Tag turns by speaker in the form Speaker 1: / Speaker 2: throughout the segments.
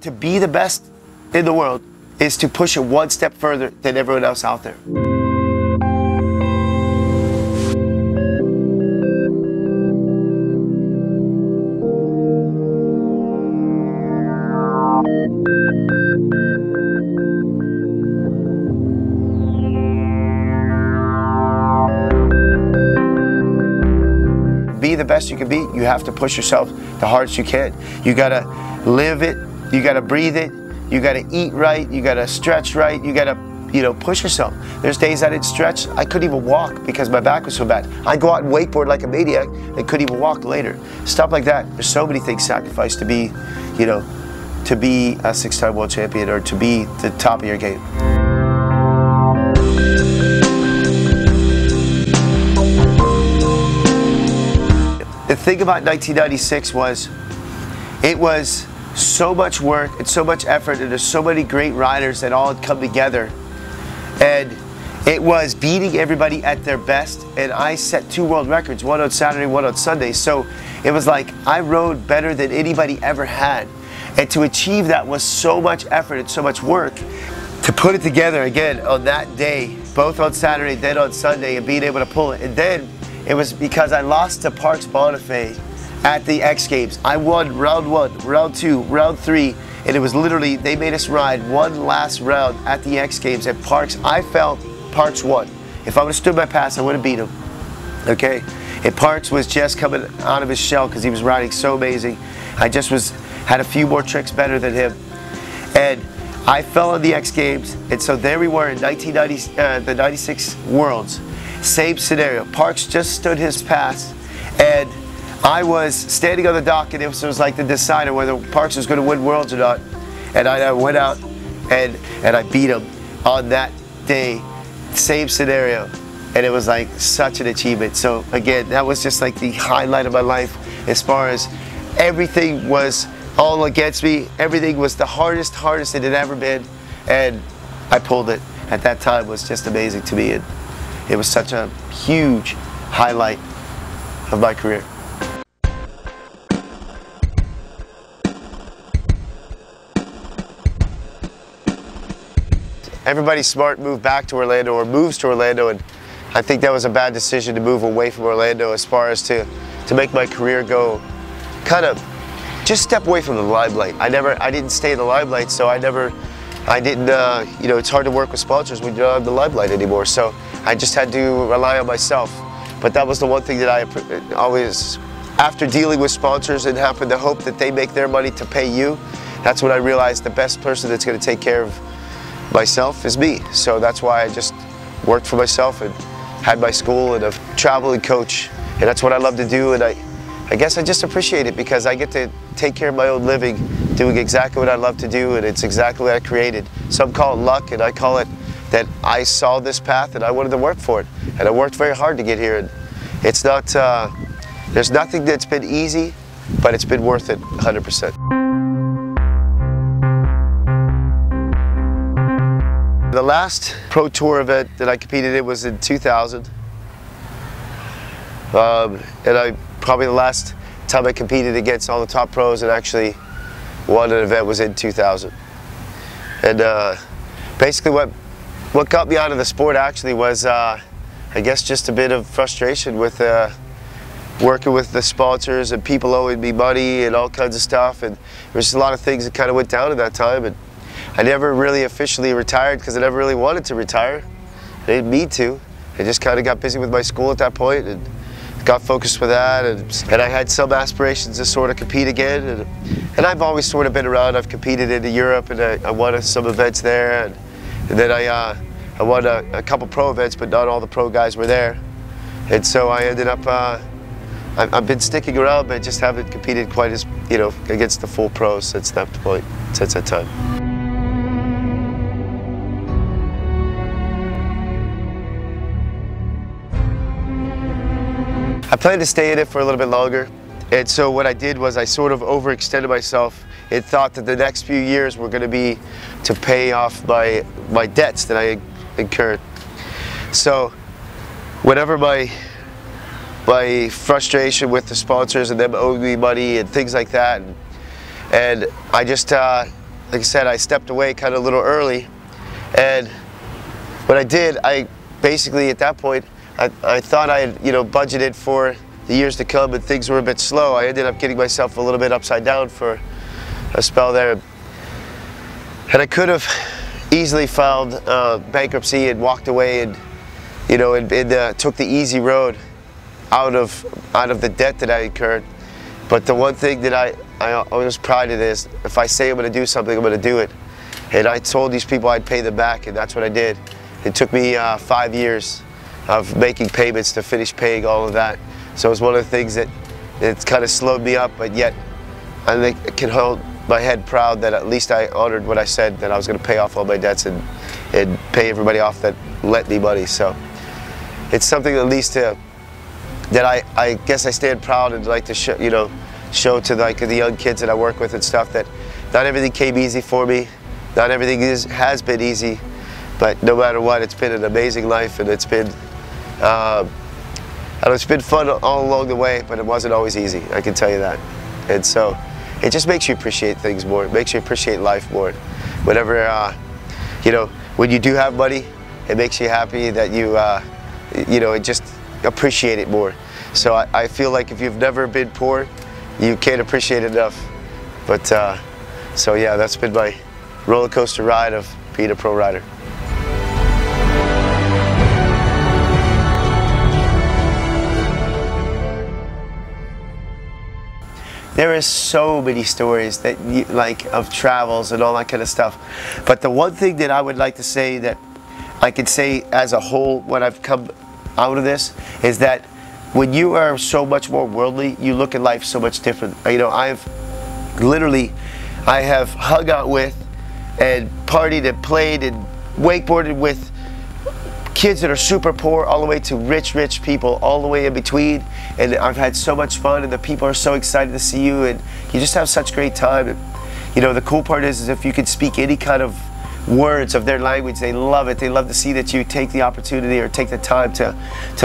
Speaker 1: to be the best in the world is to push it one step further than everyone else out there. Be the best you can be. You have to push yourself the hardest you can. You gotta live it, you gotta breathe it, you gotta eat right, you gotta stretch right, you gotta, push yourself. There's days I didn't stretch, I couldn't even walk because my back was so bad. I'd go out and wakeboard like a maniac and couldn't even walk later. Stuff like that. There's so many things sacrificed to be, to be a 6-time world champion or to be the top of your game. The thing about 1996 was, it was so much work and so much effort, and there's so many great riders that all had come together, and it was beating everybody at their best. And I set 2 world records, one on Saturday, one on Sunday. So it was like I rode better than anybody ever had, and to achieve that was so much effort and so much work. To put it together again on that day, both on Saturday, then on Sunday, and being able to pull it, and then it was because I lost to Parks Bonifay at the X Games. I won round 1, round 2, round 3, and it was literally, they made us ride one last round at the X Games at Parks. I felt Parks won. If I would have stood my pass, I would have beat him, okay? And Parks was just coming out of his shell because he was riding so amazing. I just had a few more tricks better than him. And I fell on the X Games, and so there we were in the 96 Worlds. Same scenario. Parks just stood his pass, and I was standing on the dock, and it was like the decider whether Parks was going to win Worlds or not. And I went out and I beat him on that day. Same scenario, and it was like such an achievement. So again, that was just like the highlight of my life, as far as everything was all against me. Everything was the hardest it had ever been, and I pulled it. At that time, was just amazing to me. And it was such a huge highlight of my career. Everybody smart moved back to Orlando, or moves to Orlando, and I think that was a bad decision to move away from Orlando, as far as to make my career go kind of just step away from the limelight. I didn't stay in the limelight, so I didn't, it's hard to work with sponsors when you don't have the limelight anymore. So I just had to rely on myself. But that was the one thing that I always, after dealing with sponsors and having the hope that they make their money to pay you, that's when I realized the best person that's going to take care of myself is me. So that's why I just worked for myself and had my school and a traveling coach. And that's what I love to do. And I guess I just appreciate it because I get to take care of my own living, doing exactly what I love to do, and it's exactly what I created. Some call it luck, and I call it that I saw this path and I wanted to work for it. And I worked very hard to get here. And it's not, there's nothing that's been easy, but it's been worth it 100%. The last Pro Tour event that I competed in was in 2000. And probably the last time I competed against all the top pros and actually won an event was in 2000. And basically what got me out of the sport actually was, I guess, just a bit of frustration with working with the sponsors and people owing me money and all kinds of stuff. And there was just a lot of things that kind of went down at that time. And I never really officially retired because I never really wanted to retire. I didn't need to. I just kind of got busy with my school at that point and got focused with that. And I had some aspirations to sort of compete again. And I've always sort of been around. I've competed in Europe, and I won some events there. And then I won a couple pro events, but not all the pro guys were there. And so I ended up, I've been sticking around, but just haven't competed quite as, against the full pros since that point, since that time. I planned to stay in it for a little bit longer, and so what I did was I sort of overextended myself and thought that the next few years were going to be to pay off my debts that I incurred. So whenever my frustration with the sponsors and them owing me money and things like that, and I just like I said, I stepped away kind of a little early, and what I did, I basically at that point, I thought I had, budgeted for the years to come, and things were a bit slow. I ended up getting myself a little bit upside down for a spell there, and I could have easily filed bankruptcy and walked away, and took the easy road out of the debt that I incurred. But the one thing that I always prided is, if I say I'm going to do something, I'm going to do it. And I told these people I'd pay them back, and that's what I did. It took me 5 years of making payments to finish paying all of that. So it was one of the things that it's kind of slowed me up, but yet I think I can hold my head proud that at least I honored what I said, that I was going to pay off all my debts and pay everybody off that lent me money. So it's something at least that I guess I stand proud and like to show to the young kids that I work with and stuff, that not everything came easy for me. Not everything has been easy, but no matter what, it's been an amazing life, and it's been it's been fun all along the way, but it wasn't always easy, I can tell you that. And so it just makes you appreciate things more. It makes you appreciate life more. Whenever, when you do have money, it makes you happy that you just appreciate it more. So I feel like if you've never been poor, you can't appreciate it enough. But, so yeah, that's been my roller coaster ride of being a pro rider. There is so many stories that of travels and all that kind of stuff. But the one thing that I would like to say, that I can say as a whole, when I've come out of this, is that when you are so much more worldly, you look at life so much different. I have hung out with and partied and played and wakeboarded with kids that are super poor all the way to rich people, all the way in between. And I've had so much fun, and the people are so excited to see you, and you just have such great time. And, the cool part is if you can speak any kind of words of their language, they love it. They love to see that you take the opportunity or take the time to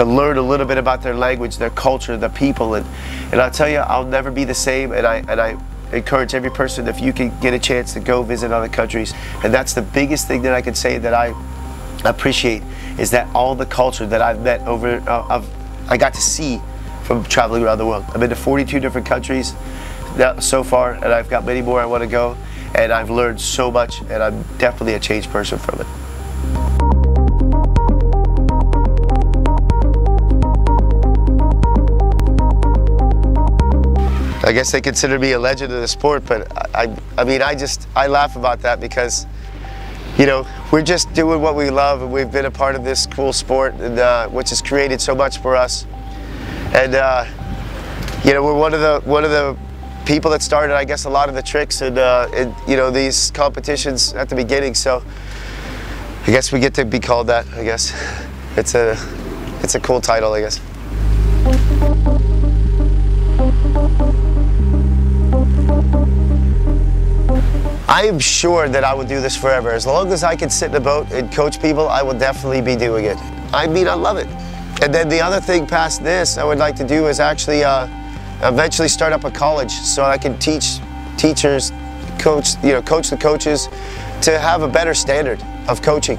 Speaker 1: learn a little bit about their language, their culture, the people. And I'll tell you, I'll never be the same. And I encourage every person, if you can get a chance, to go visit other countries. And that's the biggest thing that I can say that I appreciate, is that all the culture that I've met I got to see from traveling around the world. I've been to 42 different countries now, so far, and I've got many more I want to go. And I've learned so much, and I'm definitely a changed person from it. I guess they consider me a legend of the sport, but I laugh about that because, we're just doing what we love, and we've been a part of this cool sport, and which has created so much for us. And we're one of the people that started, I guess, a lot of the tricks and these competitions at the beginning. So I guess we get to be called that. I guess it's a cool title, I guess. I am sure that I will do this forever. As long as I can sit in a boat and coach people, I will definitely be doing it. I love it. And then the other thing past this I would like to do is actually eventually start up a college, so I can teach teachers, coach the coaches to have a better standard of coaching.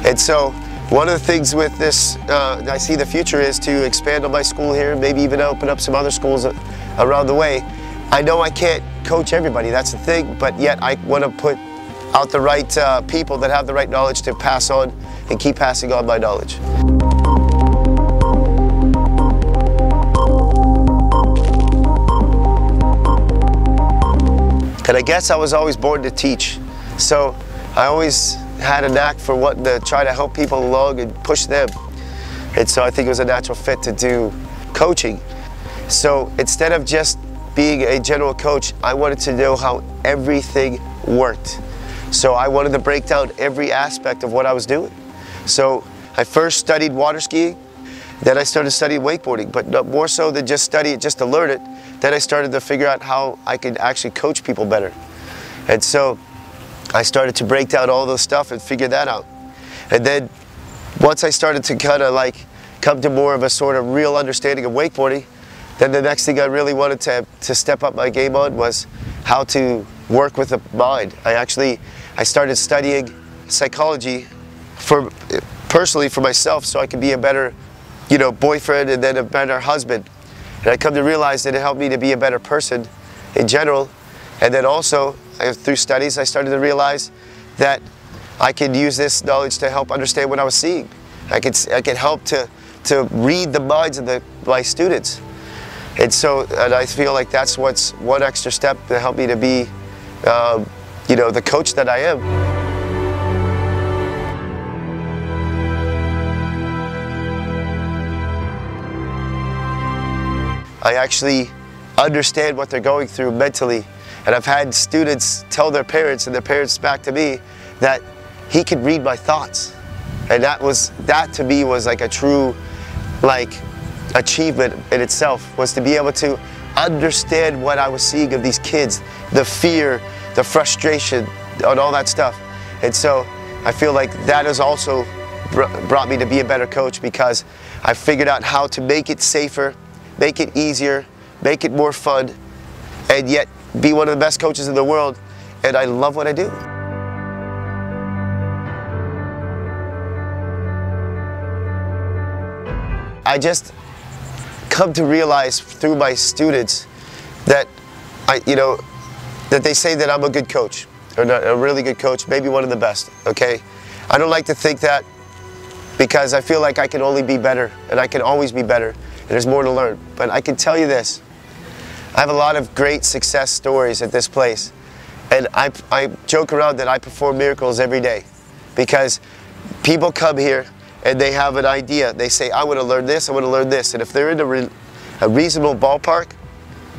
Speaker 1: And so one of the things with this, I see the future is to expand on my school here, maybe even open up some other schools around the way. I know I can't coach everybody, that's the thing, but yet I want to put out the right people that have the right knowledge to pass on and keep passing on my knowledge. And I guess I was always born to teach. So I always had a knack for wanting to try to help people along and push them. And so I think it was a natural fit to do coaching. So instead of just being a general coach, I wanted to know how everything worked. So I wanted to break down every aspect of what I was doing. So I first studied water skiing, then I started studying wakeboarding, but not more so than just study it just to learn it. Then I started to figure out how I could actually coach people better. And so I started to break down all those stuff and figure that out. And then once I started to kind of come to more of a sort of real understanding of wakeboarding, then the next thing I really wanted to step up my game on was how to work with the mind. I started studying psychology personally for myself, so I could be a better, boyfriend and then a better husband. And I come to realize that it helped me to be a better person in general. And then also, through studies, I started to realize that I could use this knowledge to help understand what I was seeing. I could help to read the minds of my students. And I feel like that's what's one extra step to help me to be, the coach that I am. I actually understand what they're going through mentally. And I've had students tell their parents and their parents back to me that he could read my thoughts. And that to me was like a true achievement in itself, was to be able to understand what I was seeing of these kids, the fear, the frustration, and all that stuff. And so I feel like that has also brought me to be a better coach, because I figured out how to make it safer, make it easier, make it more fun, and yet be one of the best coaches in the world. And I love what I do. I just come to realize through my students that that they say that I'm a good coach, or a really good coach, maybe one of the best, okay? I don't like to think that, because I feel like I can only be better, and I can always be better, and there's more to learn. But I can tell you this, I have a lot of great success stories at this place, and I joke around that I perform miracles every day, because people come here and they have an idea. They say, I want to learn this, I want to learn this. And if they're in a reasonable ballpark,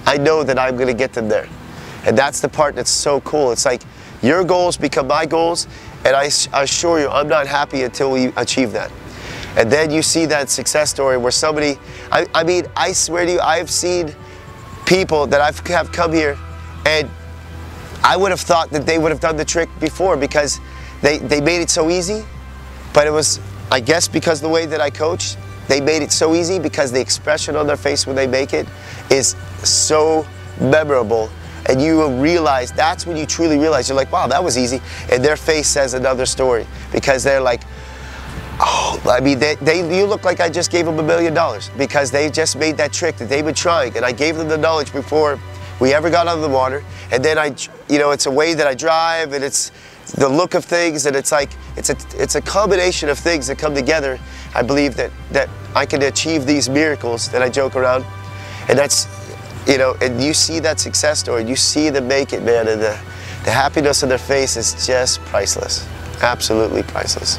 Speaker 1: I know that I'm going to get them there. And that's the part that's so cool. It's like your goals become my goals, and I assure you, I'm not happy until we achieve that. And then you see that success story where somebody, I mean, I swear to you, I've seen people that have come here, and I would have thought that they would have done the trick before, because they made it so easy. But it was, I guess, because the way that I coach, they made it so easy, because the expression on their face when they make it is so memorable. And you will realize, that's when you truly realize, you're like, wow, that was easy. And their face says another story, because they're like, oh, I mean, you look like I just gave them $1 million, because they just made that trick that they've been trying. And I gave them the knowledge before we ever got out of the water. And then it's a way that I drive, and it's the look of things, and it's like, it's a combination of things that come together. I believe that I can achieve these miracles that I joke around. And that's, and you see that success story, you see them make it, man, and the happiness on their face is just priceless. Absolutely priceless.